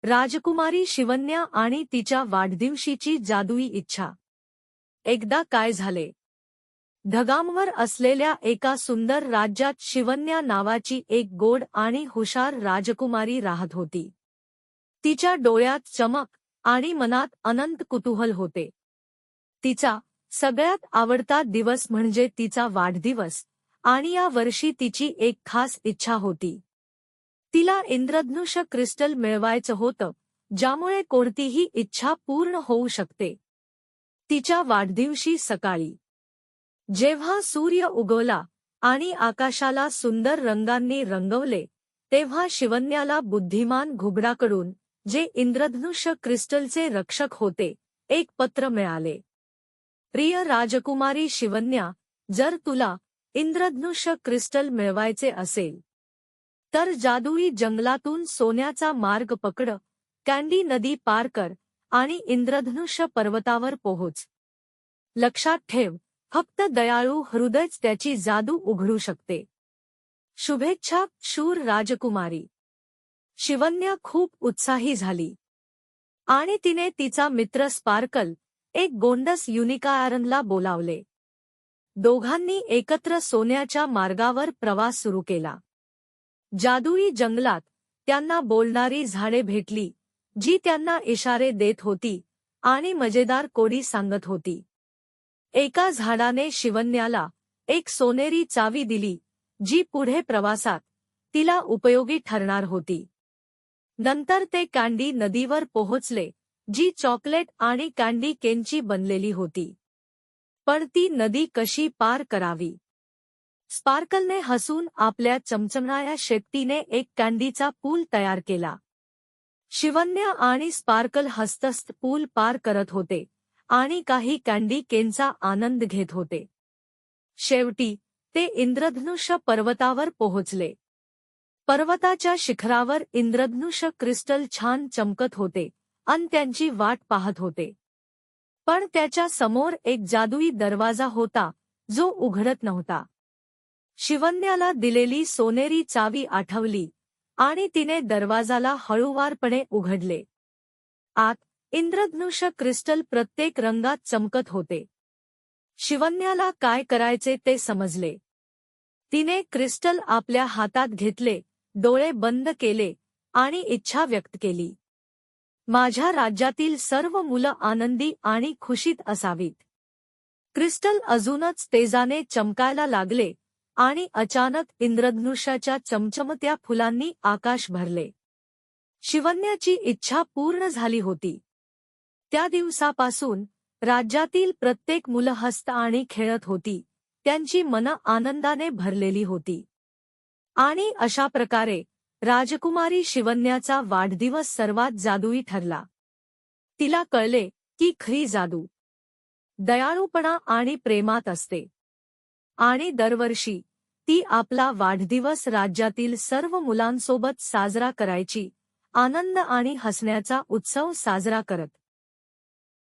राजकुमारी शिवन्या आणि तिच्या वाढदिवशीची जादुई इच्छा। एकदा काय झाले, ढगांवर असलेल्या एका सुंदर राज्यात शिवन्या नावाची एक गोड आणि हुशार राजकुमारी राहत होती। तिच्या डोळ्यात चमक आणि मनात अनंत कुतूहल होते। तिचा सगळ्यात आवडता दिवस म्हणजे तिचा वाढदिवस, आणि या वर्षी तिची एक खास इच्छा होती। तिला इंद्रधनुष्य क्रिस्टल मिळवायचं होतं, ज्यामुळे कोणतीही इच्छा पूर्ण होऊ शकते। तिच्या वाढदिवशी सकाळी जेव्हा सूर्य उगवला आणि आकाशाला सुंदर रंगांनी रंगवले, तेव्हा शिवन्याला बुद्धिमान घुबडाकडून, जे इंद्रधनुष्य क्रिस्टलचे रक्षक होते, एक पत्र मिळाले। प्रिय राजकुमारी शिवन्या, जर तुला इंद्रधनुष्य क्रिस्टल मिळवायचे असेल तर जादुई जंगलातून सोन्याचा मार्ग पकड, कँडी नदी पार कर आणि इंद्रधनुष्य पर्वतावर पोहोच। लक्षात ठेव, फक्त दयाळू हृदयच त्याची जादू उघडू शकते। शुभेच्छा शूर राजकुमारी। शिवन्या खूप उत्साही झाली आणि तिने तिचा मित्र स्पार्कल, एक गोंडस युनिकॉर्नला बोलावले। दोघांनी एकत्र सोन्याच्या मार्गावर प्रवास सुरू केला। जादुई जंगलात त्यांना बोलणारी झाडे भेटली, जी त्यांना इशारे देत होती आणि मजेदार कोडी सांगत होती। एका झाडाने शिवन्याला एक सोनेरी चावी दिली, जी पुढे प्रवासात तिला उपयोगी ठरणार होती। नंतर ते कँडी नदीवर पोहोचले, जी चॉकलेट आणि कँडी केनची बनलेली होती। पण ती नदी कशी पार करावी? स्पार्कलने हसून आपल्या चमचमणाऱ्या शेपटीने एक कँडीचा पूल तयार केला। शिवन्या आणि स्पार्कल हसतहसत पूल पार करत होते आणि काही कँडी केनचा आनंद घेत होते। शेवटी ते इंद्रधनुष्य पर्वतावर पोहोचले। पर्वताच्या शिखरावर इंद्रधनुष्य क्रिस्टल छान चमकत होते आणि त्यांची वाट पाहत होते। पण त्याच्या समोर एक जादुई दरवाजा होता, जो उघडत नव्हता। शिवन्याला दिलेली सोनेरी चावी आठवली आणि तिने दरवाजाला हळूवारपणे उघडले। आत इंद्रधनुष्य क्रिस्टल प्रत्येक रंगात चमकत होते। शिवन्याला काय करायचे ते समजले। तिने क्रिस्टल आपल्या हातात घेतले, डोळे बंद केले आणि इच्छा व्यक्त केली। माझ्या राज्यातील सर्व मुलं आनंदी आणि खुशीत असावीत। क्रिस्टल अजूनच तेजाने चमकायला लागले आणि अचानक इंद्रधनुष्याच्या चमचमत्या फुलांनी आकाश भरले। शिवन्याची इच्छा पूर्ण झाली होती। त्या दिवसापासून राज्यातील प्रत्येक मुलं हसत आणि खेळत होती, त्यांची मनं आनंदाने भरलेली होती। आणि अशा प्रकारे राजकुमारी शिवन्याचा वाढदिवस सर्वात जादुई ठरला। तिला कळले की खरी जादू दयाळूपणा आणि प्रेमात असते, आणि दरवर्षी ती आपला वाढदिवस राज्यातील सर्व मुलांसोबत साजरा करायची, आनंद आणि हसण्याचा उत्सव साजरा करत।